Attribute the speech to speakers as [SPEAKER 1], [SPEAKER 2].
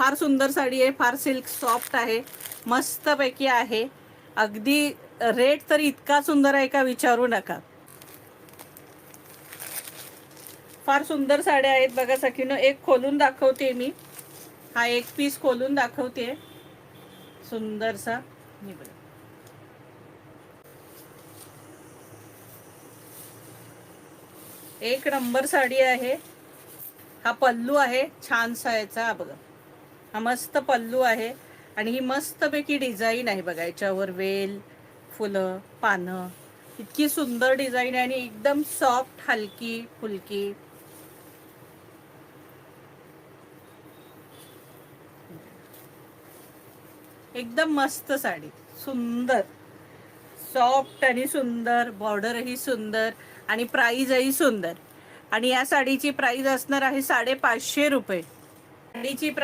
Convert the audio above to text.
[SPEAKER 1] फार सुंदर साडी आहे, फार सिल्क सॉफ्ट आहे, मस्तपैकी आहे. अगदी रेट तर इतका सुंदर आहे का विचारू नका. फार सुंदर साड्या आहेत बघा सखीनो. एक खोलून दाखवते मी. हा एक पीस खोलून दाखवते सुंदरसा. एक नंबर साडी आहे. हा पल्लू आहे छानसा याचा बघा. हा मस्त पल्लू आहे आणि ही मस्तपैकी डिझाईन आहे बघा. याच्यावर वेल, फुलं, पानं, इतकी सुंदर डिझाईन आहे आणि एकदम सॉफ्ट, हलकी फुलकी. एकदम मस्त साडी, सुंदर सॉफ्ट आणि सुंदर, बॉर्डरही सुंदर आणि प्राईजही सुंदर. आणि या साडीची प्राईज असणार आहे 550 रुपये. साडीची प्राईज